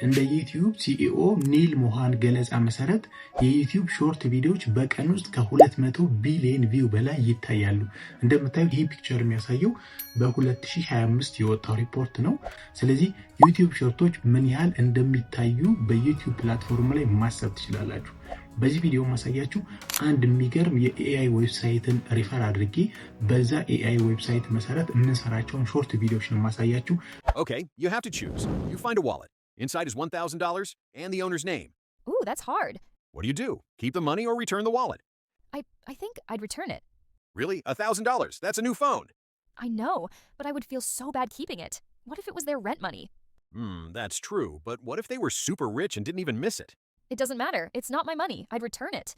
እንደ ዩቲዩብ ሲኢኦ ኒል ሞሃን ገለጻ መሰረት የዩቲዩብ ሾርት ቪዲዮዎች በቀን ውስጥ ከ200 ቢሊዮን ቪው በላይ ይታያሉ። እንደምታዩት ይህ ፒክቸር የሚያሳየው በ2025 የወጣው ሪፖርት ነው። ስለዚህ ዩቲዩብ ሾርቶች ምን ያህል እንደሚታዩ በዩቲዩብ ፕላትፎርም ላይ ማሰብ ትችላላችሁ። በዚህ ቪዲዮ ማሳያችሁ አንድ የሚገርም የኤአይ ዌብሳይትን ሪፈር አድርጌ በዛ ኤአይ ዌብሳይት መሰረት የምንሰራቸውን ሾርት ቪዲዮዎች ነው ማሳያችሁ። Okay, you have to choose. You find a wallet. Inside is $1,000 and the owner's name. Ooh, that's hard. What do? Keep the money or return the wallet? I think I'd return it. Really? $1,000? That's a new phone. I know, but I would feel so bad keeping it. What if it was their rent money? That's true. But what if they were super rich and didn't even miss it? It doesn't matter. It's not my money. I'd return it.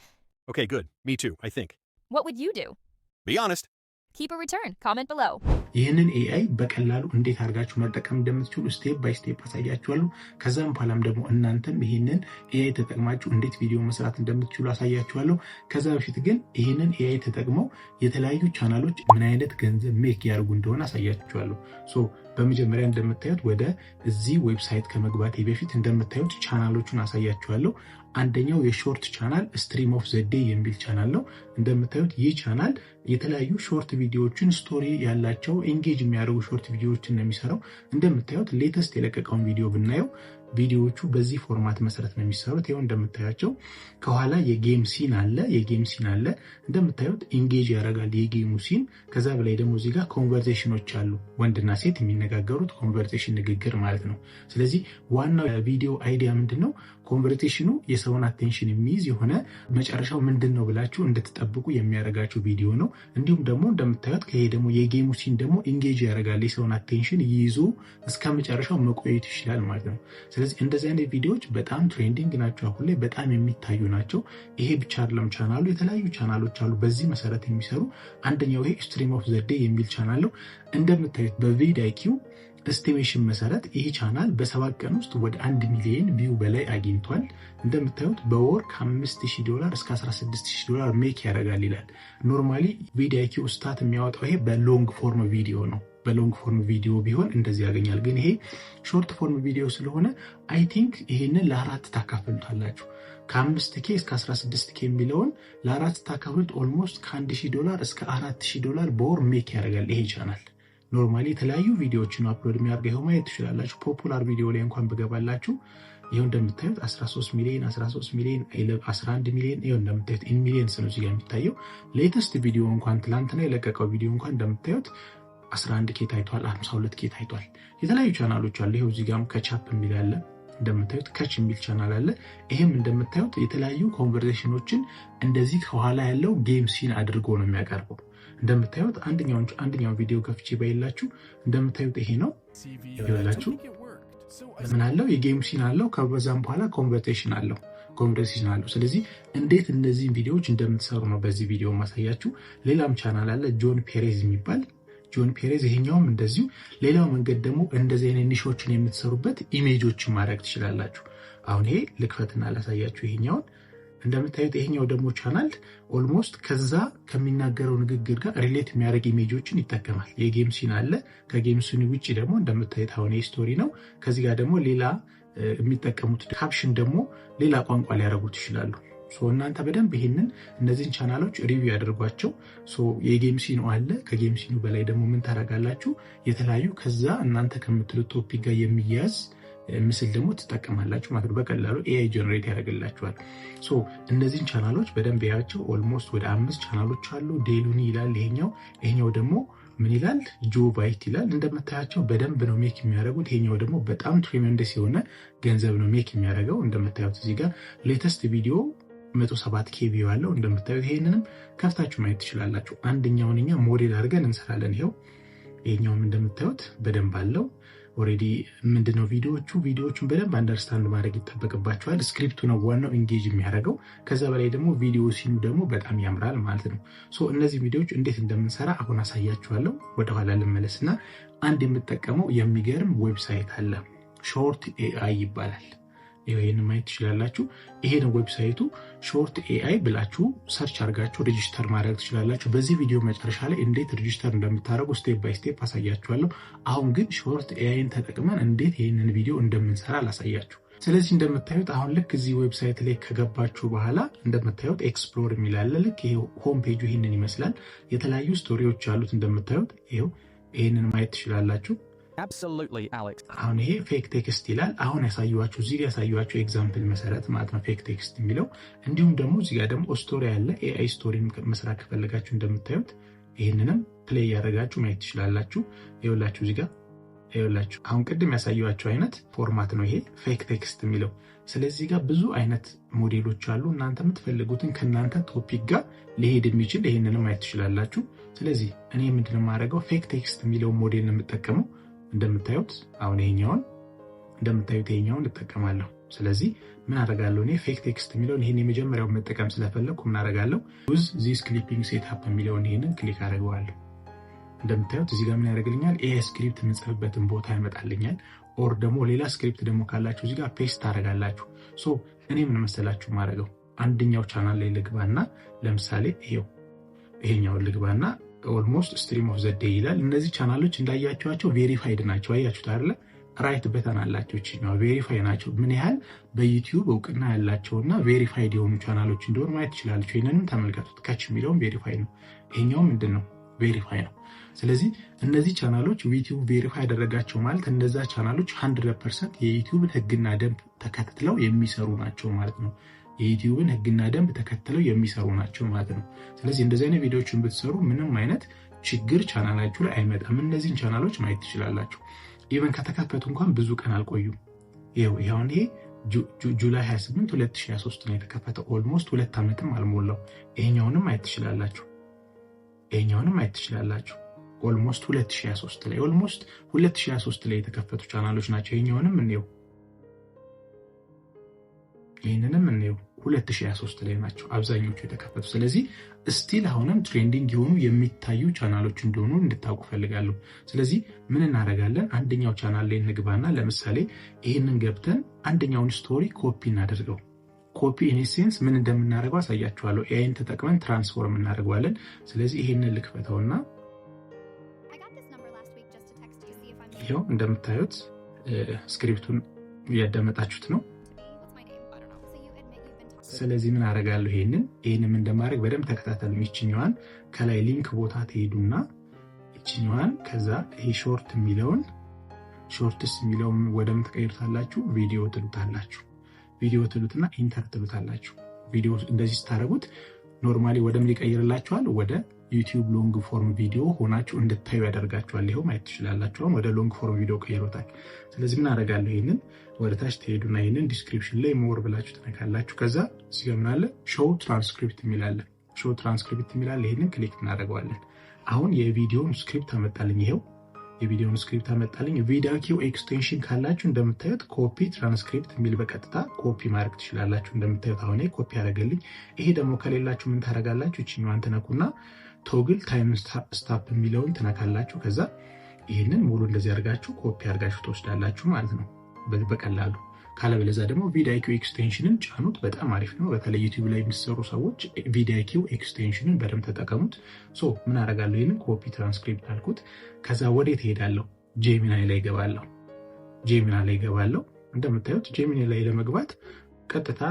Okay, good. Me too, I think. What would you do? Be honest. Keep a return. Comment below. ይህንን ኤአይ በቀላሉ እንዴት አድርጋችሁ መጠቀም እንደምትችሉ ስቴፕ ባይ ስቴፕ አሳያችኋለሁ። ከዛም በኋላም ደግሞ እናንተም ይህንን ኤአይ ተጠቅማችሁ እንዴት ቪዲዮ መስራት እንደምትችሉ አሳያችኋለሁ። ከዛ በፊት ግን ይህንን ኤአይ ተጠቅመው የተለያዩ ቻናሎች ምን አይነት ገንዘብ ሜክ ያደርጉ እንደሆነ አሳያችኋለሁ። በመጀመሪያ እንደምታዩት ወደ እዚህ ዌብሳይት ከመግባቴ በፊት እንደምታዩት ቻናሎቹን አሳያችኋለሁ። አንደኛው የሾርት ቻናል ስትሪም ኦፍ ዘ ዴይ የሚል ቻናል ነው። እንደምታዩት ይህ ቻናል የተለያዩ ሾርት ቪዲዮዎችን ስቶሪ ያላቸው ኤንጌጅ የሚያደርጉ ሾርት ቪዲዮዎችን ነው የሚሰራው። እንደምታዩት ሌተስት የለቀቀውን ቪዲዮ ብናየው ቪዲዮዎቹ በዚህ ፎርማት መሰረት ነው የሚሰሩት። ይኸው እንደምታያቸው ከኋላ የጌም ሲን አለ። እንደምታዩት ኢንጌጅ ያደርጋል የጌሙ ሲን። ከዛ በላይ ደግሞ እዚህ ጋር ኮንቨርሴሽኖች አሉ። ወንድና ሴት የሚነጋገሩት ኮንቨርሴሽን ንግግር ማለት ነው። ስለዚህ ዋናው ቪዲዮ አይዲያ ምንድነው? ኮንቨርሴሽኑ የሰውን አቴንሽን የሚይዝ የሆነ መጨረሻው ምንድነው ብላችሁ እንድትጠብቁ የሚያደርጋችሁ ቪዲዮ ነው። እንዲሁም ደግሞ እንደምታዩት ከሄ ደግሞ የጌሙ ሲን ደግሞ ኢንጌጅ ያደርጋል የሰውን አቴንሽን ይይዞ እስከ መጨረሻው መቆየት ይችላል ማለት ነው። ስለዚህ እንደዚህ አይነት ቪዲዮዎች በጣም ትሬንዲንግ ናቸው፣ አሁን ላይ በጣም የሚታዩ ናቸው። ይሄ ብቻ አይደለም ቻናሉ፣ የተለያዩ ቻናሎች አሉ በዚህ መሰረት የሚሰሩ። አንደኛው ይሄ ስትሪም ኦፍ ዘ ዴይ የሚል ቻናል ነው። እንደምታዩት በቪዲአይኪው ኤስቲሜሽን መሰረት ይሄ ቻናል በ7 ቀን ውስጥ ወደ 1 ሚሊዮን ቪው በላይ አግኝቷል። እንደምታዩት በወር $5,000 እስከ $16,000 ሜክ ያደርጋል ይላል። ኖርማሊ ቪዲአይኪው ስታት የሚያወጣው ይሄ በሎንግ ፎርም ቪዲዮ ነው። በሎንግ ፎርም ቪዲዮ ቢሆን እንደዚህ ያገኛል። ግን ይሄ ሾርት ፎርም ቪዲዮ ስለሆነ አይ ቲንክ ይሄንን ለአራት ታካፍሉታላችሁ። ከ5K እስከ 16K የሚለውን ለአራት ታካፍሉት ኦልሞስት $1,000 እስከ $4,000 በወር ሜክ ያደርጋል ይሄ ቻናል። ኖርማሊ የተለያዩ ቪዲዮዎችን አፕሎድ የሚያደርገው ማየት ትችላላችሁ። ፖፑላር ቪዲዮ ላይ እንኳን ብገባላችሁ ይሄው እንደምታዩት 13 ሚሊዮን 11 ሚሊዮን ይሄው እንደምታዩት ኢን ሚሊዮንስ ነው እዚህ ጋር የሚታየው። ሌተስት ቪዲዮ እንኳን ትላንትና የለቀቀው ቪዲዮ እንኳን እንደምታዩት 11K ታይቷል፣ 52K ታይቷል። የተለያዩ ቻናሎች አሉ። ይሄው እዚህ ጋርም ከቻፕ የሚል አለ። እንደምታዩት ከች የሚል ቻናል አለ። ይሄም እንደምታዩት የተለያዩ ኮንቨርሴሽኖችን እንደዚህ ከኋላ ያለው ጌም ሲን አድርጎ ነው የሚያቀርበው። እንደምታዩት አንደኛውን ቪዲዮ ከፍቼ ባይላችሁ እንደምታዩት ይሄ ነው ይላችሁ። ምን አለው? የጌም ሲን አለው። ከበዛም በኋላ ኮንቨርሴሽን አለው። ስለዚህ እንዴት እነዚህን ቪዲዮዎች እንደምትሰሩ ነው በዚህ ቪዲዮ ማሳያችሁ። ሌላም ቻናል አለ ጆን ፔሬዝ የሚባል ይሄኛውም እንደዚሁ። ሌላው መንገድ ደግሞ እንደዚህ አይነት ኒሾችን የምትሰሩበት ኢሜጆችን ማድረግ ትችላላችሁ። አሁን ይሄ ልክፈትና ላሳያችሁ። ይሄኛውን እንደምታዩት ይሄኛው ደግሞ ቻናል ኦልሞስት ከዛ ከሚናገረው ንግግር ጋር ሪሌት የሚያደርግ ኢሜጆችን ይጠቀማል። የጌም ሲን አለ። ከጌም ሲን ውጪ ደግሞ እንደምታዩት አሁን ስቶሪ ነው። ከዚህ ጋር ደግሞ ሌላ የሚጠቀሙት ካፕሽን ደግሞ ሌላ ቋንቋ ሊያደርጉት ይችላሉ። እናንተ በደንብ እነዚህን ቻናሎች ሪቪው ያደርጓቸው። የጌም ሲኑ አለ። ከጌም ሲኑ በላይ ደግሞ ምን ታደርጋላችሁ? የተለያዩ ከዛ እናንተ ከምትሉት ቶፒክ ጋር የሚያያዝ ምስል ደግሞ ትጠቀማላችሁ ማለት ነው። በቀላሉ ኤአይ ጀነሬት ያደርግላችኋል። እነዚህን ቻናሎች በደንብ ያያቸው። ኦልሞስት ወደ 5 ቻናሎች አሉ። ዴሉኒ ይላል ይሄኛው ደግሞ ምን ይላል? ጆ ቫይት ይላል። እንደምታያቸው በደንብ ነው ሜክ የሚያደርጉት። ይሄኛው ደግሞ በጣም ትሪሜንደስ የሆነ ገንዘብ ነው ሜክ የሚያደርገው። እንደምታዩት እዚህ ጋር ሌተስት ቪዲዮ 107K ቪው አለው። እንደምታዩት ይሄንንም ከፍታችሁ ማየት ትችላላችሁ። አንደኛውን እኛ ሞዴል አድርገን እንሰራለን። ይሄኛውም እንደምታዩት በደንብ አለው። ኦሬዲ ምንድነው ቪዲዮዎቹን በደንብ አንደርስታንድ ማድረግ ይጠበቅባቸዋል። ስክሪፕቱ ነው ዋናው ኢንጌጅ የሚያደርገው። ከዛ በላይ ደግሞ ቪዲዮ ሲኑ ደግሞ በጣም ያምራል ማለት ነው። እነዚህ ቪዲዮዎች እንዴት እንደምንሰራ አሁን አሳያችኋለሁ። ወደኋላ ልመለስና አንድ የምጠቀመው የሚገርም ዌብሳይት አለ። ሾርት ኤአይ ይባላል። ይሄን ማየት ትችላላችሁ። ይሄ ነው ዌብሳይቱ። ሾርት ኤአይ ብላችሁ ሰርች አድርጋችሁ ሬጂስተር ማድረግ ትችላላችሁ። በዚህ ቪዲዮ መጨረሻ ላይ እንዴት ሬጂስተር እንደምታደርጉ ስቴፕ ባይ ስቴፕ አሳያችኋለሁ። አሁን ግን ሾርት ኤአይን ተጠቅመን እንዴት ይሄንን ቪዲዮ እንደምንሰራ ላሳያችሁ። ስለዚህ እንደምታዩት አሁን ልክ እዚህ ዌብሳይት ላይ ከገባችሁ በኋላ እንደምታዩት ኤክስፕሎር የሚል አለ። ልክ ይሄ ሆም ፔጁ ይሄንን ይመስላል። የተለያዩ ስቶሪዎች አሉት እንደምታዩት ይሄንን ማየት ትችላላችሁ። Absolutely, Alex. አሁን ይሄ ፌክ ቴክስት ይላል። አሁን ያሳዩዋችሁ እዚህ ጋር ያሳዩዋችሁ ኤግዛምፕል መሰረት ማለት ነው ፌክ ቴክስት የሚለው። እንዲሁም ደግሞ እዚህ ጋር ደግሞ ስቶሪ አለ። ኤአይ ስቶሪ መስራት ከፈለጋችሁ እንደምታዩት ይሄንንም ፕሌይ ያደርጋችሁ ማየት ትችላላችሁ። ይኸውላችሁ እዚህ ጋር ይኸውላችሁ አሁን ቅድም ያሳዩዋችሁ አይነት ፎርማት ነው ይሄ ፌክ ቴክስት የሚለው። ስለዚህ ጋር ብዙ አይነት ሞዴሎች አሉ። እናንተ የምትፈልጉትን ከናንተ ቶፒክ ጋር ሊሄድ የሚችል ይሄንንም ማየት ትችላላችሁ። ስለዚህ እኔ ምንድነው የማደርገው ፌክ ቴክስት የሚለው ሞዴል ነው የምጠቀመው። እንደምታዩት አሁን ይሄኛውን እጠቀማለሁ። ስለዚህ ምን አደርጋለሁ እኔ ፌክ ቴክስት የሚለውን ይሄን የመጀመሪያው መጠቀም ስለፈለኩ ምን አደርጋለሁ ዩዝ ዚስ ክሊፒንግ ሴትአፕ የሚለውን ይሄንን ክሊክ አደርገዋለሁ። እንደምታዩት እዚህ ጋር ምን ያደርግልኛል ኤአይ ስክሪፕት የምንጽፍበትን ቦታ ያመጣልኛል። ኦር ደግሞ ሌላ ስክሪፕት ደግሞ ካላችሁ እዚህ ጋር ፔስት ታደርጋላችሁ። ሶ እኔ ምን መሰላችሁ ማድረገው አንደኛው ቻናል ላይ ልግባና ለምሳሌ ይሄኛውን ልግባና ኦልሞስት ስትሪም ኦፍ ዘ ዴይ ይላል። እነዚህ ቻናሎች እንዳያችኋቸው ቬሪፋይድ ናቸው። አያችሁት አይደለ? ራይት በተን አላቸው። እቺኛው ቬሪፋይ ናቸው። ምን ያህል በዩቲዩብ እውቅና ያላቸውና ቬሪፋይድ የሆኑ ቻናሎች እንደሆኑ ማየት ትችላላችሁ። ይሄንንም ተመልከቱት። ካች የሚለውን ቬሪፋይ ነው። ይሄኛው ምንድነው? ቬሪፋይ ነው። ስለዚህ እነዚህ ቻናሎች ዩቲዩብ ቬሪፋይ ያደረጋቸው ማለት እነዛ ቻናሎች 100% የዩቲዩብ ህግና ደንብ ተከትለው የሚሰሩ ናቸው ማለት ነው። የዩቲዩብን ህግና ደንብ ተከትለው የሚሰሩ ናቸው ማለት ነው። ስለዚህ እንደዚህ አይነት ቪዲዮዎችን ብትሰሩ ምንም አይነት ችግር ቻናላችሁ ላይ አይመጣም። እነዚህን ቻናሎች ማየት ትችላላችሁ። ኢቨን ከተከፈቱ እንኳን ብዙ ቀን አልቆዩም። ይሄ ጁላይ 28 2023 ነው የተከፈተው። ኦልሞስት 2 ዓመትም አልሞላው። ይሄኛውንም ማየት ትችላላችሁ። ኦልሞስት 2023 ላይ የተከፈቱ ቻናሎች ናቸው። ይሄኛውንም ይሄንንም 2023 ላይ ናቸው አብዛኞቹ የተከፈቱ። ስለዚህ ስቲል አሁንም ትሬንዲንግ የሆኑ የሚታዩ ቻናሎች እንደሆኑ እንድታውቁ ፈልጋለሁ። ስለዚህ ምን እናደርጋለን? አንደኛው ቻናል ላይ እንግባና ለምሳሌ ይሄንን ገብተን አንደኛውን ስቶሪ ኮፒ እናደርገው። ኮፒ ኢን ሴንስ ምን እንደምናደርገው አሳያችኋለሁ። ኤአይን ተጠቅመን ትራንስፎርም እናደርገዋለን። ስለዚህ ይሄንን ልክፈተውና ይሄው እንደምታዩት ስክሪፕቱን እያዳመጣችሁት ነው። ስለዚህ ምን አደርጋለሁ ይሄንን እንደማድረግ በደንብ ተከታተሉ። ይችኛዋን ከላይ ሊንክ ቦታ ትሄዱና ይችኛዋን ከዛ ይሄ ሾርትስ የሚለውን ወደም ተቀይሩታላችሁ። ቪዲዮ ትሉትና ኢንተር ትሉታላችሁ። ቪዲዮ እንደዚህ ስታደርጉት ኖርማሊ ወደም ሊቀይርላችኋል። ወደ ዩቲዩብ ሎንግ ፎርም ቪዲዮ ሆናችሁ እንድታዩ ያደርጋችኋል። ይሄው ማየት ትችላላችሁ። ወደ ሎንግ ፎርም ቪዲዮ ቀይሮታል። ስለዚህ ምን አደርጋለሁ ይሄንን ወደ ታች ትሄዱና ይሄንን ዲስክሪፕሽን ላይ ሞር ብላችሁ ትነካላችሁ። ከዛ እዚህ ጋር ምን አለ ሾው ትራንስክሪፕት የሚላል ይሄንን ክሊክ እናደርገዋለን። አሁን የቪዲዮውን ስክሪፕት አመጣልኝ። ይሄው የቪዲዮውን ስክሪፕት አመጣልኝ። ቪዲዮ ኪው ኤክስቴንሽን ካላችሁ እንደምታዩት ኮፒ ትራንስክሪፕት የሚል በቀጥታ ኮፒ ማድረግ ትችላላችሁ። እንደምታዩት አሁን ኮፒ ያደርገልኝ። ይሄ ደግሞ ከሌላችሁ ምን ታደርጋላችሁ? እቺኛዋን ትነኩና ቶግል ታይም ስታፕ የሚለውን ትነካላችሁ። ከዛ ይሄንን ሙሉ እንደዚህ አድርጋችሁ ኮፒ አድርጋችሁ ትወስዳላችሁ ማለት ነው በቀላሉ። ካለበለዚያ ደግሞ ቪዲዮ ኤክስቴንሽንን ጫኑት። በጣም አሪፍ ነው። በተለይ ዩቲዩብ ላይ የሚሰሩ ሰዎች ቪዲዮ ኤክስቴንሽንን በደንብ ተጠቀሙት። ምን አደርጋለሁ? ይሄንን ኮፒ ትራንስክሪፕት አልኩት። ከዛ ወዴት ሄዳለሁ? ጄሚናይ ላይ ገባለሁ። እንደምታዩት ጄሚናይ ላይ ለመግባት ቀጥታ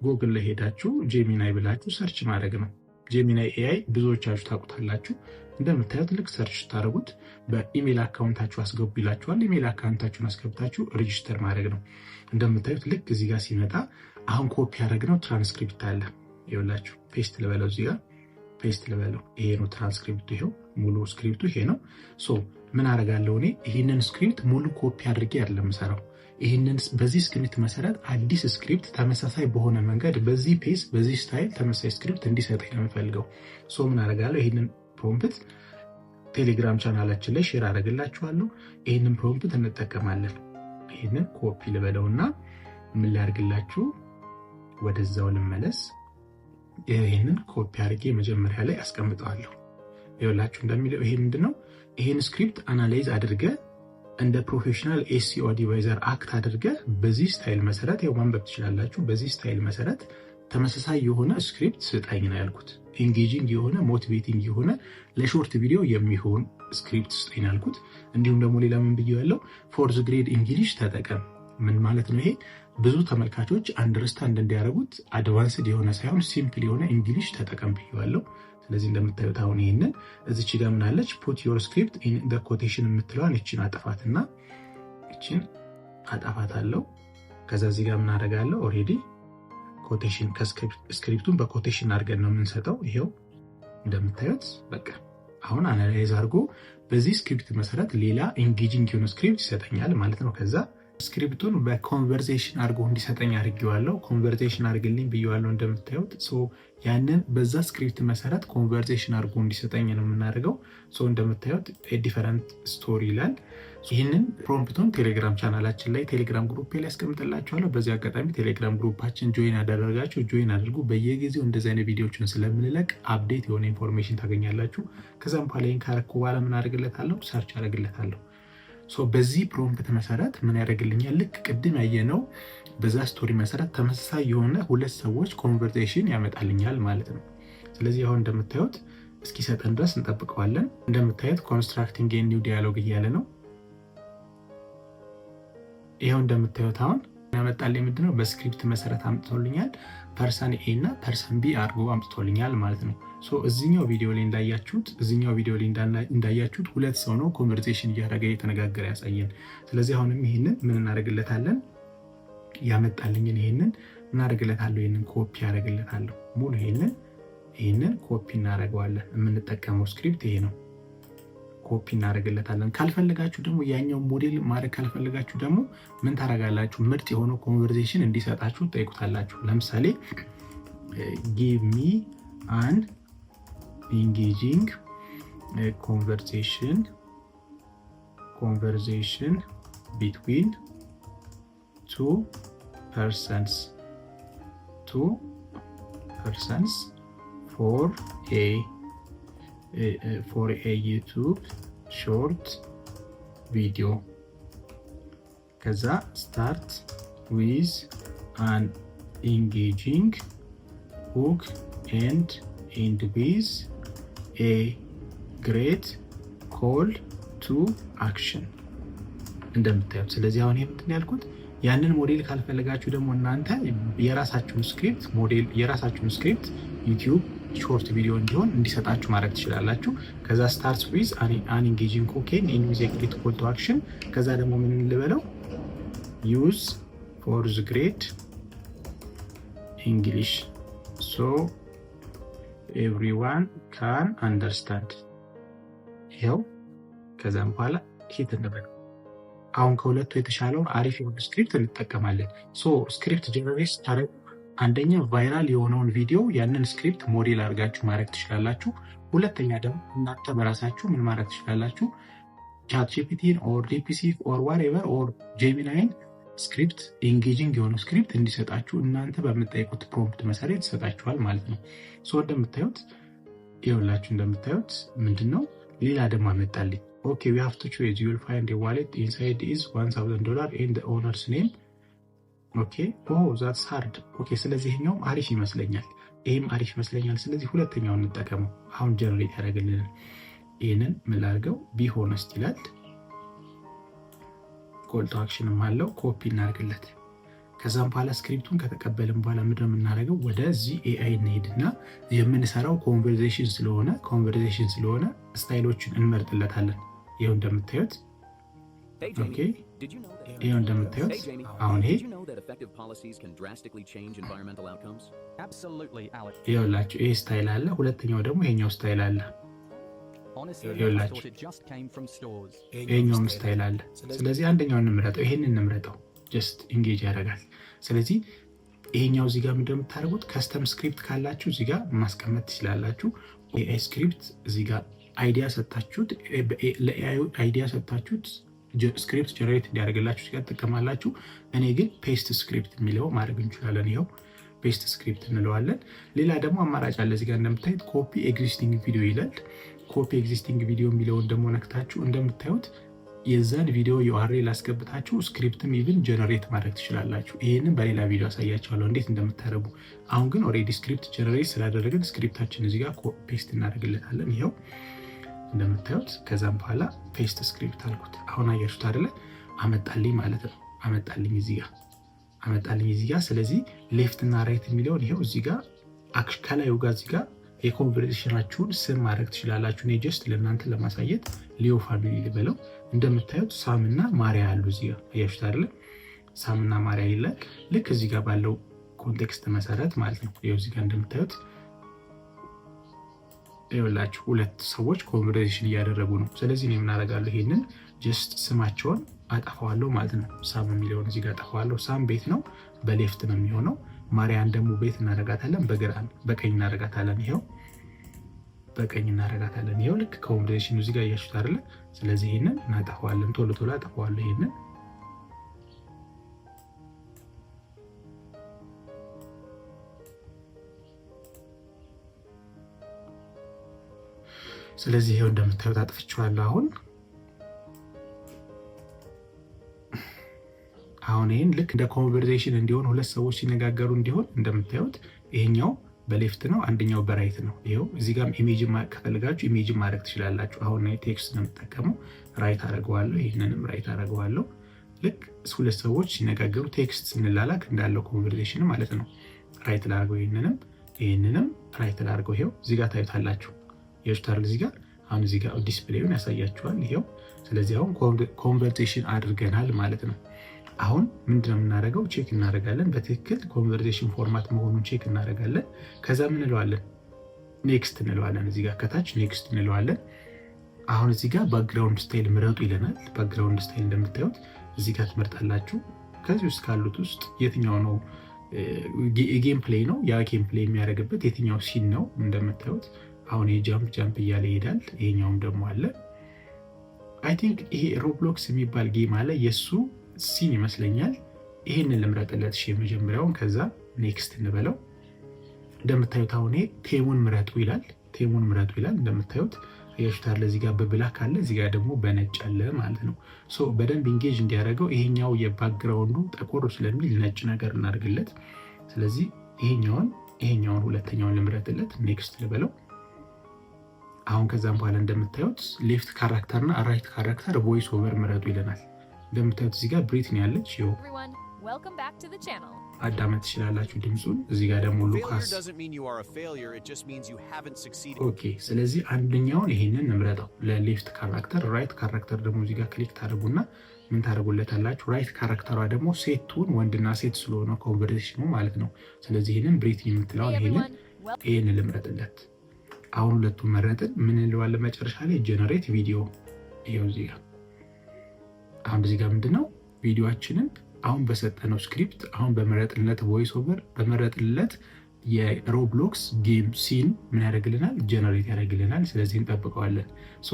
ጉግል ላይ ሄዳችሁ ጄሚናይ ብላችሁ ሰርች ማድረግ ነው። ጄሚናይ ኤአይ ብዙዎቻችሁ ታውቁታላችሁ። እንደምታዩት ልክ ሰርች ታደርጉት በኢሜል አካውንታችሁ አስገቡ ይላችኋል። ኢሜል አካውንታችሁን አስገብታችሁ ሬጂስተር ማድረግ ነው። እንደምታዩት ልክ እዚህ ጋር ሲመጣ አሁን ኮፒ ያደረግነው ትራንስክሪፕት አለ። ይኸውላችሁ ፔስት ልበለው፣ እዚህ ጋር ፔስት ልበለው። ይሄ ነው ትራንስክሪፕቱ። ይሄው ሙሉ ስክሪፕቱ ይሄ ነው። ምን አደርጋለሁ እኔ ይህንን ስክሪፕት ሙሉ ኮፒ አድርጌ አይደለም የምሰራው። በዚህ ስክሪፕት መሰረት አዲስ ስክሪፕት ተመሳሳይ በሆነ መንገድ በዚህ ፔስ በዚህ ስታይል ተመሳሳይ ስክሪፕት እንዲሰጠኝ ነው የምፈልገው። ምን አደርጋለሁ ይህንን ፕሮምፕት ቴሌግራም ቻናላችን ላይ ሼር አደርግላችኋለሁ። ይህንን ፕሮምፕት እንጠቀማለን። ይህንን ኮፒ ልበለውና ምን ላድርግላችሁ፣ ወደዛው ልመለስ። ይህንን ኮፒ አድርጌ መጀመሪያ ላይ አስቀምጠዋለሁ። ይኸውላችሁ እንደሚለው ይሄ ምንድነው? ይህን ስክሪፕት አናላይዝ አድርገ እንደ ፕሮፌሽናል ኤስኢኦ አድቫይዘር አክት አድርገ በዚህ ስታይል መሰረት ያው ማንበብ ትችላላችሁ። በዚህ ስታይል መሰረት ተመሳሳይ የሆነ ስክሪፕት ስጠኝ ነው ያልኩት። ኢንጌጂንግ የሆነ ሞቲቬቲንግ የሆነ ለሾርት ቪዲዮ የሚሆን ስክሪፕት ስጠኝ ያልኩት። እንዲሁም ደግሞ ሌላ ምን ብዬ ያለው ፎርዝ ግሬድ እንግሊሽ ተጠቀም ምን ማለት ነው? ይሄ ብዙ ተመልካቾች አንደርስታንድ እንዲያደርጉት አድቫንስድ የሆነ ሳይሆን ሲምፕል የሆነ እንግሊሽ ተጠቀም ብያለሁ። ስለዚህ እንደምታዩት አሁን ይሄንን እዚች ጋር ምን አለች? ፑት ዮር ስክሪፕት ኢን ዘ ኮቴሽን የምትለዋን እቺን አጠፋትና እቺን አጠፋታለሁ። ከዛ እዚህ ጋር ምን አደርጋለሁ? ኦሬዲ ኮቴሽን ከስክሪፕቱን በኮቴሽን አድርገን ነው የምንሰጠው። ይሄው እንደምታዩት በቃ አሁን አናላይዝ አድርጎ በዚህ ስክሪፕት መሰረት ሌላ ኤንጌጂንግ የሆነ ስክሪፕት ይሰጠኛል ማለት ነው። ከዛ ስክሪፕቱን በኮንቨርሴሽን አድርጎ እንዲሰጠኝ አድርጌዋለሁ። ኮንቨርሴሽን አድርግልኝ ብዬዋለሁ እንደምታዩት። ያንን በዛ ስክሪፕት መሰረት ኮንቨርሴሽን አድርጎ እንዲሰጠኝ ነው የምናደርገው። እንደምታዩት ዲፈረንት ስቶሪ ይላል። ይህንን ፕሮምፕቱን ቴሌግራም ቻናላችን ላይ ቴሌግራም ግሩፕ ላይ ያስቀምጥላችኋለሁ። በዚህ አጋጣሚ ቴሌግራም ግሩፓችን ጆይን ያደረጋችሁ ጆይን አድርጉ። በየጊዜው እንደዚህ አይነት ቪዲዮዎችን ስለምንለቅ አፕዴት የሆነ ኢንፎርሜሽን ታገኛላችሁ። ከዛም በኋላ ይህን ካረኩ በኋላ ምን አደርግለታለሁ? ሰርች አደርግለታለሁ። በዚህ ፕሮምፕት መሰረት ምን ያደርግልኛል? ልክ ቅድም ያየነው በዛ ስቶሪ መሰረት ተመሳሳይ የሆነ ሁለት ሰዎች ኮንቨርሴሽን ያመጣልኛል ማለት ነው። ስለዚህ አሁን እንደምታዩት እስኪሰጠን ድረስ እንጠብቀዋለን። እንደምታዩት ኮንስትራክቲንግ ኒው ዲያሎግ እያለ ነው። ይሄው እንደምታዩት አሁን ያመጣልኝ ምንድነው? በስክሪፕት መሰረት አምጥቶልኛል። ፐርሰን ኤ እና ፐርሰን ቢ አድርጎ አምጥቶልኛል ማለት ነው። እዚህኛው ቪዲዮ ላይ እንዳያችሁት ሁለት ሰው ነው ኮንቨርሴሽን እያደረገ የተነጋገረ ያሳየን። ስለዚህ አሁንም ይሄንን ምን እናደርግለታለን? ያመጣልኝን ይሄንን ምን አደርግለታለሁ? ይሄንን ኮፒ አደርግለታለሁ። ሙሉ ይሄንን ኮፒ እናደርገዋለን። የምንጠቀመው ስክሪፕት ይሄ ነው። ኮፒ እናደርግለታለን። ካልፈለጋችሁ ደግሞ ያኛው ሞዴል ማድረግ ካልፈለጋችሁ ደግሞ ምን ታደርጋላችሁ? ምርጥ የሆነው ኮንቨርሴሽን እንዲሰጣችሁ ጠይቁታላችሁ። ለምሳሌ ጊቭ ሚ አን ኢንጌጂንግ ኮንቨርሴሽን ቢትዊን ቱ ፐርሰንስ for a YouTube short video. ከዛ start with an engaging hook and end with a great call to action እንደምታዩት። ስለዚህ አሁን ይሄ ምንድን ያልኩት ያንን ሞዴል ካልፈለጋችሁ ደግሞ እናንተ የራሳችሁን ስክሪፕት ዩቲዩብ ሾርት ቪዲዮ እንዲሆን እንዲሰጣችሁ ማድረግ ትችላላችሁ። ከዛ ስታርትስ ዊዝ አን ኢንጌጂንግ ሁክ ኤንድ ኤንድ ዊዝ ኤ ግሬት ኮል ቱ አክሽን። ከዛ ደግሞ ምን ልበለው? ዩዝ ፎር ዘ ግሬት እንግሊሽ ሶ ኤቭሪዋን ካን አንደርስታንድ። ይኸው ከዛም በኋላ ሂት እንበለው። አሁን ከሁለቱ የተሻለውን አሪፍ የሆነ ስክሪፕት እንጠቀማለን። ስክሪፕት ጀነሬት ታረግ አንደኛ ቫይራል የሆነውን ቪዲዮ ያንን ስክሪፕት ሞዴል አድርጋችሁ ማድረግ ትችላላችሁ። ሁለተኛ ደግሞ እናንተ በራሳችሁ ምን ማድረግ ትችላላችሁ? ቻት ጂፒቲን ኦር ዲፕሲክ ኦር ዋትኤቨር ኦር ጄሚናይን ስክሪፕት ኤንጌጂንግ የሆነ ስክሪፕት እንዲሰጣችሁ እናንተ በምትጠይቁት ፕሮምፕት መሰረት ይሰጣችኋል ማለት ነው። እንደምታዩት ይኸውላችሁ እንደምታዩት ምንድነው ሌላ ደግሞ አመጣልኝ። ኦኬ ዊ ሃቭ ቱ ቹዝ ዩ ዊል ፋይንድ ኤ ዋሌት ኢንሳይድ ኢዝ $1000 ኤንድ ዘ ኦነርስ ኔም። ኦኬ ዛትስ ሃርድ። ኦኬ ስለዚህ ይሄኛው አሪፍ ይመስለኛል፣ ይሄም አሪፍ ይመስለኛል። ስለዚህ ሁለተኛውን እንጠቀመው። አሁን ጀነሬት ያደርግልን ይሄንን ምን ላድርገው? ቢ ሆነስት ይላል። ኮል ቱ አክሽንም አለው። ኮፒ እናደርግለት። ከዛም በኋላ ስክሪፕቱን ከተቀበልን በኋላ ምንድነው የምናደርገው? ወደዚህ ኤአይ እንሄድና የምንሰራው ኮንቨርሴሽን ስለሆነ ስታይሎችን እንመርጥለታለን። ይሄው እንደምታዩት ኦኬ ይሄው እንደምታዩት አሁን ይሄ ይኸውላችሁ ይሄ ስታይል አለ። ሁለተኛው ደግሞ ይሄኛው ስታይል አለ። ይኸውላችሁ ይሄኛውም ስታይል አለ። ስለዚህ አንደኛውን እንምረጠው፣ ይሄንን እንምረጠው። ጀስት ኢንጌጅ ያደርጋል። ስለዚህ ይሄኛው እዚህ ጋር ምንድነው የምታደርጉት? ከስተም ስክሪፕት ካላችሁ እዚህ ጋር ማስቀመጥ ትችላላችሁ። ኤአይ ስክሪፕት እዚህ ጋር አይዲያ ሰጣችሁት፣ ለኤአይ አይዲያ ሰጣችሁት ስክሪፕት ጀነሬት እንዲያደርግላችሁ እዚህ ጋር ትጠቀማላችሁ። እኔ ግን ፔስት ስክሪፕት የሚለው ማድረግ እንችላለን። ይኸው ፔስት ስክሪፕት እንለዋለን። ሌላ ደግሞ አማራጭ አለ። እዚህ ጋር እንደምታዩት ኮፒ ኤግዚስቲንግ ቪዲዮ ይላል። ኮፒ ኤግዚስቲንግ ቪዲዮ የሚለውን ደግሞ ነክታችሁ እንደምታዩት የዛን ቪዲዮ ዩአርኤል አስገብታችሁ ስክሪፕትም ኢቭን ጀነሬት ማድረግ ትችላላችሁ። ይሄንን በሌላ ቪዲዮ አሳያችኋለሁ እንዴት እንደምታደርጉ። አሁን ግን ኦልሬዲ ስክሪፕት ጀነሬት ስላደረግን ስክሪፕታችን እዚህ ጋር ፔስት እናደርግለታለን። ይኸው እንደምታዩት ከዛም በኋላ ፔስት ስክሪፕት አልኩት። አሁን አያችሁት አይደለ? አመጣልኝ ማለት ነው። አመጣልኝ እዚህ ጋር ስለዚህ ሌፍት እና ራይት የሚለውን ይሄው እዚህ ጋር ከላዩ ጋር እዚህ ጋር የኮንቨርሴሽናችሁን ስም ማድረግ ትችላላችሁ። እኔ ጀስት ለእናንተ ለማሳየት ሊዮ ፋሚሊ ልበለው። እንደምታዩት ሳምና ማሪያ አሉ እዚህ ጋር አያችሁት አይደለ? ሳምና ማሪያ ይላል ልክ እዚህ ጋር ባለው ኮንቴክስት መሰረት ማለት ነው። ይሄው እዚህ ጋር እንደምታዩት ይኸውላችሁ ሁለት ሰዎች ኮንቨርሴሽን እያደረጉ ነው። ስለዚህ እኔ ምን አደርጋለሁ? ይሄንን ጀስት ስማቸውን አጠፋዋለሁ ማለት ነው። ሳም የሚለውን እዚህ ጋር አጠፋዋለሁ። ሳም ቤት ነው በሌፍት ነው የሚሆነው። ማሪያን ደግሞ ቤት እናደርጋታለን በቀኝ እናደርጋታለን። ይሄው በቀኝ እናደርጋታለን። ይሄው ልክ ኮንቨርሴሽኑ እዚህ ጋር እያችሁት አይደለ? ስለዚህ ይሄንን እናጠፋዋለን። ቶሎ አጠፋዋለሁ ይሄንን። ስለዚህ ይሄው እንደምታዩት አጥፍቼዋለሁ። አሁን ይሄን ልክ እንደ ኮንቨርሴሽን እንዲሆን ሁለት ሰዎች ሲነጋገሩ እንዲሆን እንደምታዩት ይሄኛው በሌፍት ነው፣ አንደኛው በራይት ነው። ይሄው እዚህ ጋርም ኢሜጅ ከፈልጋችሁ ኢሜጅ ማድረግ ትችላላችሁ። አሁን ቴክስት ነው የምጠቀመው። ራይት አደርገዋለሁ፣ ይሄንንም ራይት አደርገዋለሁ። ልክ ሁለት ሰዎች ሲነጋገሩ ቴክስት ስንላላክ እንዳለው ኮንቨርሴሽን ማለት ነው። ራይት ላድርገው፣ ይሄንንም ራይት ላድርገው። ይሄው እዚህ ጋር ታዩታላችሁ። የሽታር እዚህ ጋር አሁን እዚህ ጋር ዲስፕሌዩን ያሳያችኋል። ይሄው ስለዚህ አሁን ኮንቨርሴሽን አድርገናል ማለት ነው። አሁን ምንድነው የምናደርገው? ቼክ እናደርጋለን። በትክክል ኮንቨርሴሽን ፎርማት መሆኑን ቼክ እናደርጋለን። ከዛ ምን እንለዋለን? ኔክስት እንለዋለን። እዚህ ጋር ከታች ኔክስት እንለዋለን። አሁን እዚህ ጋር ባክግራውንድ ስታይል ምረጡ ይለናል። ባክግራውንድ ስታይል እንደምታዩት እዚህ ጋር ትመርጣላችሁ። ከዚህ ውስጥ ካሉት ውስጥ የትኛው ነው የጌም ፕሌይ ነው? ያ ጌም ፕሌይ የሚያደርግበት የትኛው ሲን ነው? እንደምታዩት አሁን ጃምፕ እያለ ይሄዳል። ይሄኛውም ደግሞ አለ። አይ ቲንክ ይሄ ሮብሎክስ የሚባል ጌም አለ፣ የሱ ሲን ይመስለኛል። ይሄንን ልምረጥለት የመጀመሪያውን፣ ከዛ ኔክስት እንበለው። እንደምታዩት አሁን ቴሙን ምረጡ ይላል። እንደምታዩት ያሽታር ለዚህ ጋር በብላክ አለ፣ እዚህ ጋር ደግሞ በነጭ አለ ማለት ነው። ሶ በደንብ ኢንጌጅ እንዲያደርገው ይሄኛው የባክግራውንዱ ጠቆር ስለሚል ነጭ ነገር እናድርግለት። ስለዚህ ይሄኛውን ሁለተኛውን ልምረጥለት፣ ኔክስት ልበለው። አሁን ከዛም በኋላ እንደምታዩት ሌፍት ካራክተር እና ራይት ካራክተር ቮይስ ኦቨር ምረጡ ይለናል። እንደምታዩት እዚህ ጋር ብሪትኒ ያለች ይኸው አዳመጥ ትችላላችሁ ድምፁን። እዚህ ጋር ደግሞ ሉካስ። ኦኬ ስለዚህ አንደኛውን ይሄንን እንምረጠው ለሌፍት ካራክተር። ራይት ካራክተር ደግሞ እዚህ ጋር ክሊክ ታደርጉና ምን ታደርጉለታላችሁ? ራይት ካራክተሯ ደግሞ ሴቱን ወንድና ሴት ስለሆነ ኮንቨርሴሽኑ ማለት ነው። ስለዚህ ይሄንን ብሪትኒ የምትለውን ይሄንን ልምረጥለት። አሁን ሁለቱን መረጥን። ምን እንለዋለን መጨረሻ ላይ? ጀነሬት ቪዲዮ። ይሄው እዚህ ጋር አሁን እዚህ ጋር ምንድነው ቪዲዮአችንን አሁን በሰጠነው ስክሪፕት አሁን በመረጥለት ቮይስ ኦቨር በመረጥለት የሮብሎክስ ጌም ሲን ምን ያደርግልናል? ጀነሬት ያደርግልናል። ስለዚህ እንጠብቀዋለን። ሶ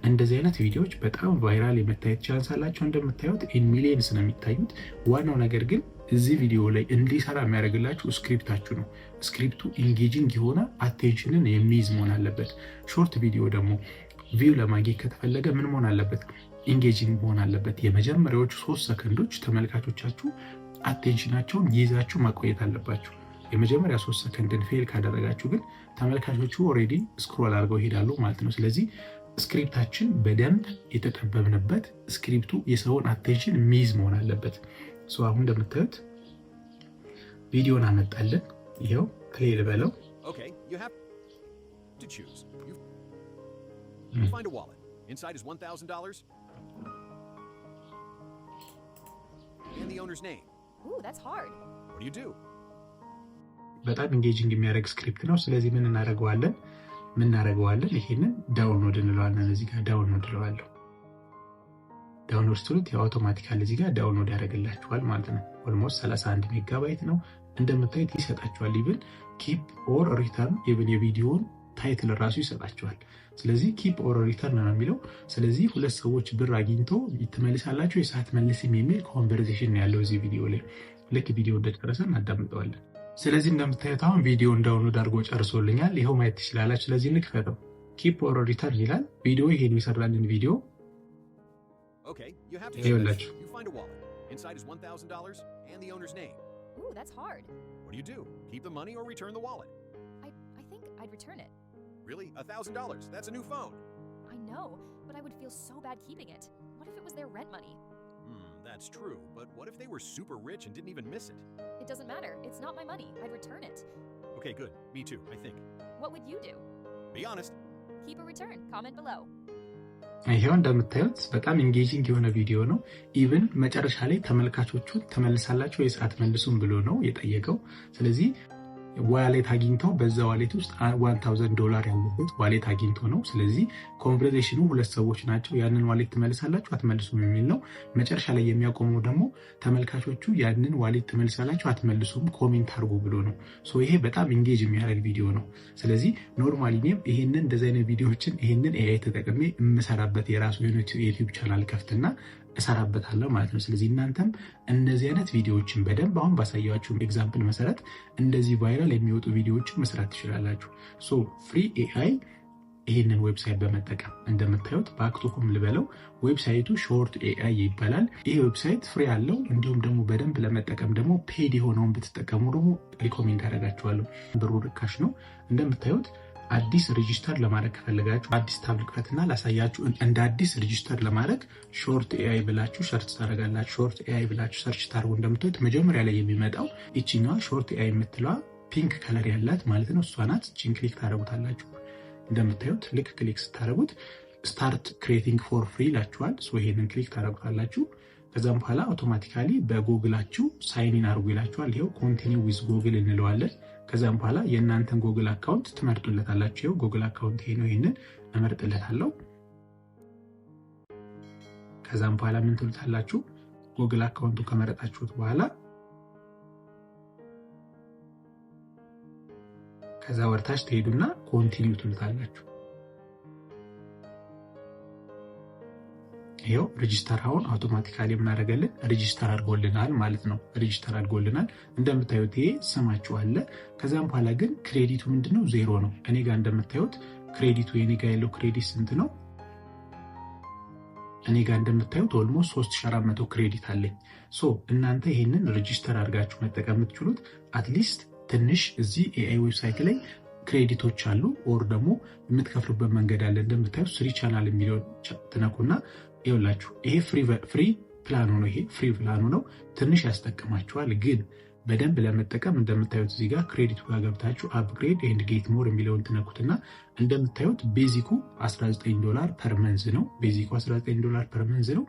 እንደዚህ አይነት ቪዲዮዎች በጣም ቫይራል የመታየት ቻንስ አላቸው። እንደምታዩት ኢን ሚሊየንስ ነው የሚታዩት። ዋናው ነገር ግን እዚህ ቪዲዮ ላይ እንዲሰራ የሚያደርግላችሁ ስክሪፕታችሁ ነው። ስክሪፕቱ ኢንጌጂንግ የሆነ አቴንሽንን የሚይዝ መሆን አለበት። ሾርት ቪዲዮ ደግሞ ቪው ለማግኘት ከተፈለገ ምን መሆን አለበት? ኢንጌጂንግ መሆን አለበት። የመጀመሪያዎቹ 3 ሰከንዶች ተመልካቾቻችሁ አቴንሽናቸውን ይዛችሁ ማቆየት አለባችሁ። የመጀመሪያ 3 ሰከንድን ፌል ካደረጋችሁ ግን ተመልካቾቹ ኦልሬዲ ስክሮል አድርገው ይሄዳሉ ማለት ነው። ስለዚህ ስክሪፕታችን በደንብ የተጠበብንበት ስክሪፕቱ የሰውን አቴንሽን የሚይዝ መሆን አለበት። አሁን እንደምታዩት ቪዲዮን አመጣልን። ይኸው ፕሌይ ልበለው። Inside is $1,000 and the owner's name. Ooh, that's hard. What do you do? በጣም ኢንጌጂንግ የሚያደርግ ስክሪፕት ነው። ስለዚህ ምን እናደርገዋለን? ይሄንን ዳውንሎድ እንለዋለን። እዚህ ጋር ዳውንሎድ እለዋለሁ። ዳውንሎድ ስትሉት የአውቶማቲካሊ እዚህ ጋር ዳውንሎድ ያደርግላችኋል ማለት ነው። ኦልሞስት 31 ሜጋባይት ነው እንደምታዩት ይሰጣችኋል። ኢቭን ኪፕ ኦር ሪተርን ኢቭን የቪዲዮውን ታይትል ራሱ ይሰጣችኋል። ስለዚህ ኪፕ ኦር ሪተርን ነው የሚለው። ስለዚህ ሁለት ሰዎች ብር አግኝቶ ትመልሳላችሁ የሰዓት መልስም የሚል ኮንቨርሴሽን ያለው እዚህ ቪዲዮ ላይ። ልክ ቪዲዮ እንደጨረሰን እናዳምጠዋለን። ስለዚህ እንደምታዩት አሁን ቪዲዮውን ዳውንሎድ አድርጎ ጨርሶልኛል። ይኸው ማየት ትችላላችሁ። ስለዚህ እንክፈተው። ኪፕ ኦር ሪተርን ይላል ቪዲዮ። ይሄን የሰራልን ቪዲዮ ይኸውላችሁ። Inside is $1,000 and the owner's name. Ooh, that's hard. What do you do? Keep the money or return the wallet? I think I'd return it. Really? $1,000? That's a new phone. I know, but I would feel so bad keeping it. What if it was their rent money? That's true, but what if they were super rich and didn't even miss it? It doesn't matter. It's not my money. I'd return it. Okay, good. Me too, I think. What would you do? Be honest. Keep a return. Comment below. ይሄው እንደምታዩት በጣም ኢንጌጂንግ የሆነ ቪዲዮ ነው። ኢቭን መጨረሻ ላይ ተመልካቾቹ ተመልሳላችሁ ወይስ አትመልሱም ብሎ ነው የጠየቀው። ስለዚህ ዋሌት አግኝተው በዛ ዋሌት ውስጥ $1000 ያለበት ዋሌት አግኝቶ ነው። ስለዚህ ኮንቨርሴሽኑ ሁለት ሰዎች ናቸው። ያንን ዋሌት ትመልሳላችሁ አትመልሱም የሚል ነው። መጨረሻ ላይ የሚያቆመው ደግሞ ተመልካቾቹ ያንን ዋሌት ትመልሳላችሁ አትመልሱም ኮሜንት አድርጉ ብሎ ነው። ሶ ይሄ በጣም ኢንጌጅ የሚያደርግ ቪዲዮ ነው። ስለዚህ ኖርማሊ እኔም ይሄንን እንደዚህ አይነት ቪዲዮዎችን ይሄንን ኤአይ ተጠቅሜ የምሰራበት የራሱ ዩቲዩብ ቻናል ከፍትና እሰራበታለሁ ማለት ነው። ስለዚህ እናንተም እነዚህ አይነት ቪዲዮዎችን በደንብ አሁን ባሳያችሁ ኤግዛምፕል መሰረት እንደዚህ ቫይራል የሚወጡ ቪዲዮዎችን መስራት ትችላላችሁ። ሶ ፍሪ ኤአይ ይህንን ዌብሳይት በመጠቀም እንደምታዩት ባክቶኮም ልበለው ዌብሳይቱ ሾርት ኤአይ ይባላል። ይሄ ዌብሳይት ፍሪ አለው። እንዲሁም ደግሞ በደንብ ለመጠቀም ደግሞ ፔድ የሆነውን ብትጠቀሙ ደግሞ ሪኮሜንድ አደርጋችኋለሁ። ብሩ ርካሽ ነው። እንደምታዩት አዲስ ሬጂስተር ለማድረግ ከፈለጋችሁ አዲስ ታብ ልክፈትና ላሳያችሁ። እንደ አዲስ ሬጂስተር ለማድረግ ሾርት ኤአይ ብላችሁ ሰርች ታደርጋላችሁ። ሾርት ኤአይ ብላችሁ ሰርች ታደርጉ እንደምታዩት መጀመሪያ ላይ የሚመጣው ይቺኛዋ ሾርት ኤአይ የምትለዋ ፒንክ ከለር ያላት ማለት ነው። እሷ ናት። እቺን ክሊክ ታደርጉታላችሁ። እንደምታዩት ልክ ክሊክ ስታደርጉት ስታርት ክሬቲንግ ፎር ፍሪ ይላችኋል። ሶ ይሄንን ክሊክ ታደርጉታላችሁ። ከዛም በኋላ አውቶማቲካሊ በጉግላችሁ ሳይን ኢን አድርጉ ይላችኋል። ይሄው ኮንቲኒው ዊዝ ጉግል እንለዋለን። ከዛም በኋላ የእናንተን ጉግል አካውንት ትመርጡለታላችሁ። ይሄው ጉግል አካውንት ይሄ ነው። ይሄንን እመርጥለታለሁ። ከዛም በኋላ ምን ትሉታላችሁ? ጉግል አካውንቱ ከመረጣችሁት በኋላ ከዛ ወርታች ትሄዱና ኮንቲኒው ትሉታላችሁ። ይሄው ሬጂስተር አሁን አውቶማቲካሊ ምን አደረገልን? ሬጂስተር አድርጎልናል ማለት ነው። ሬጂስተር አድርጎልናል። እንደምታዩት ይሄ ስማችሁ አለ። ከዛም በኋላ ግን ክሬዲቱ ምንድነው? ዜሮ ነው። እኔ ጋር እንደምታዩት ክሬዲቱ የኔ ጋር ያለው ክሬዲት ስንት ነው? እኔ ጋር እንደምታዩት ኦልሞስት 3400 ክሬዲት አለኝ። ሶ እናንተ ይሄንን ሬጂስተር አድርጋችሁ መጠቀም የምትችሉት አትሊስት ትንሽ እዚህ ኤአይ ዌብሳይት ላይ ክሬዲቶች አሉ ኦር ደግሞ የምትከፍሉበት መንገድ አለ። እንደምታዩት ስሪ ቻናል የሚለውን ትነኩና ይኸውላችሁ ይሄ ፍሪ ፕላኑ ነው። ይሄ ፍሪ ፕላኑ ነው። ትንሽ ያስጠቅማችኋል፣ ግን በደንብ ለመጠቀም እንደምታዩት እዚህ ጋር ክሬዲቱ ጋር ገብታችሁ አፕግሬድ ኤንድ ጌት ሞር የሚለውን ትነኩትና እንደምታዩት ቤዚኩ $19 ፐር መንዝ ነው። ቤዚኩ $19 ፐር መንዝ ነው።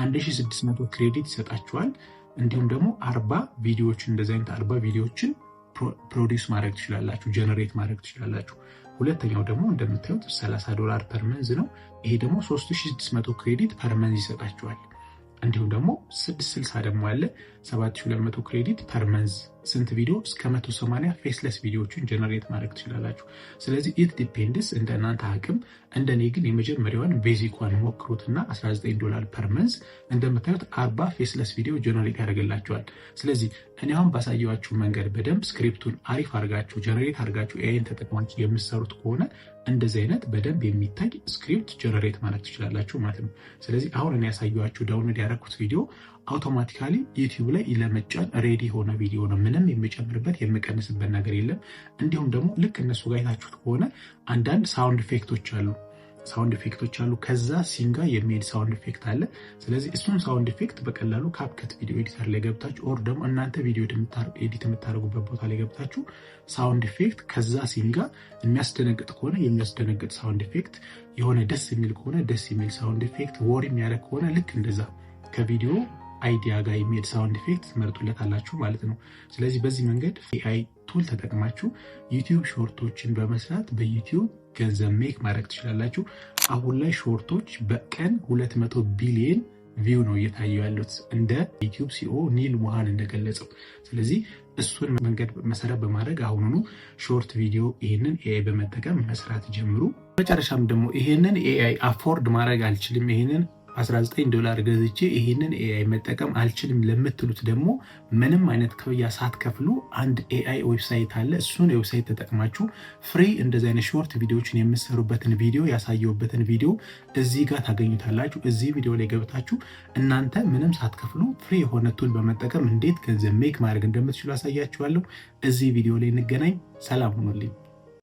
1600 ክሬዲት ይሰጣችኋል። እንዲሁም ደግሞ 40 ቪዲዮዎችን እንደዚህ አይነት 40 ቪዲዮዎችን ፕሮዲውስ ማድረግ ትችላላችሁ፣ ጀነሬት ማድረግ ትችላላችሁ። ሁለተኛው ደግሞ እንደምታዩት $30 ፐር መንዝ ነው። ይሄ ደግሞ 3600 ክሬዲት ፐር መንዝ ይሰጣችኋል። እንዲሁም ደግሞ 660 ደግሞ አለ 7200 ክሬዲት ፐር መንዝ። ስንት ቪዲዮ? እስከ 180 ፌስለስ ቪዲዮዎችን ጀነሬት ማድረግ ትችላላችሁ። ስለዚህ ኢት ዲፔንድስ እንደ እናንተ አቅም። እንደኔ ግን የመጀመሪያውን ቤዚኳን ሞክሩትና $19 ፐር መንዝ እንደምታዩት 40 ፌስለስ ቪዲዮ ጀነሬት ያደርግላችኋል። ስለዚህ እኔ አሁን ባሳየኋችሁ መንገድ በደንብ ስክሪፕቱን አሪፍ አድርጋችሁ ጀነሬት አድርጋችሁ ኤአይን ተጠቅማችሁ የምትሰሩት ከሆነ እንደዚህ አይነት በደንብ የሚታይ ስክሪፕት ጀነሬት ማድረግ ትችላላችሁ ማለት ነው። ስለዚህ አሁን እኔ ያሳየኋችሁ ዳውንሎድ ያደረኩት ቪዲዮ አውቶማቲካሊ ዩቲዩብ ላይ ለመጫን ሬዲ የሆነ ቪዲዮ ነው። ምንም የሚጨምርበት የሚቀንስበት ነገር የለም። እንዲሁም ደግሞ ልክ እነሱ ጋር አይታችሁት ከሆነ አንዳንድ ሳውንድ ኢፌክቶች አሉ። ከዛ ሲንጋ የሚሄድ ሳውንድ ኢፌክት አለ። ስለዚህ እሱን ሳውንድ ኢፌክት በቀላሉ ካፕከት ቪዲዮ ኤዲተር ላይ ገብታችሁ ኦር ደግሞ እናንተ ቪዲዮ ኤዲት የምታደርጉበት ቦታ ላይ ገብታችሁ ሳውንድ ኢፌክት ከዛ ሲንጋ የሚያስደነግጥ ከሆነ የሚያስደነግጥ ሳውንድ ኢፌክት፣ የሆነ ደስ የሚል ከሆነ ደስ የሚል ሳውንድ ኢፌክት፣ ወር የሚያደርግ ከሆነ ልክ እንደዛ ከቪዲዮ አይዲያ ጋር የሚሄድ ሳውንድ ኢፌክት ትመርጡለታላችሁ ማለት ነው። ስለዚህ በዚህ መንገድ ኤአይ ቱል ተጠቅማችሁ ዩቲዩብ ሾርቶችን በመስራት በዩቲዩብ ገንዘብ ሜክ ማድረግ ትችላላችሁ። አሁን ላይ ሾርቶች በቀን 200 ቢሊዮን ቪው ነው እየታዩ ያሉት እንደ ዩቲዩብ ሲኦ ኒል ሙሃን እንደገለጸው። ስለዚህ እሱን መንገድ መሰረት በማድረግ አሁኑኑ ሾርት ቪዲዮ ይህንን ኤአይ በመጠቀም መስራት ጀምሩ። መጨረሻም ደግሞ ይህንን ኤአይ አፎርድ ማድረግ አልችልም፣ ይህንን $19 ገዝቼ ይህንን ኤአይ መጠቀም አልችልም ለምትሉት ደግሞ ምንም አይነት ክፍያ ሳትከፍሉ አንድ ኤአይ ዌብሳይት አለ። እሱን ዌብሳይት ተጠቅማችሁ ፍሪ እንደዚህ አይነት ሾርት ቪዲዮዎችን የምትሰሩበትን ቪዲዮ ያሳየውበትን ቪዲዮ እዚህ ጋር ታገኙታላችሁ። እዚህ ቪዲዮ ላይ ገብታችሁ እናንተ ምንም ሳትከፍሉ ፍሪ የሆነ ቱል በመጠቀም እንዴት ገንዘብ ሜክ ማድረግ እንደምትችሉ አሳያችኋለሁ። እዚህ ቪዲዮ ላይ እንገናኝ። ሰላም ሁኑልኝ።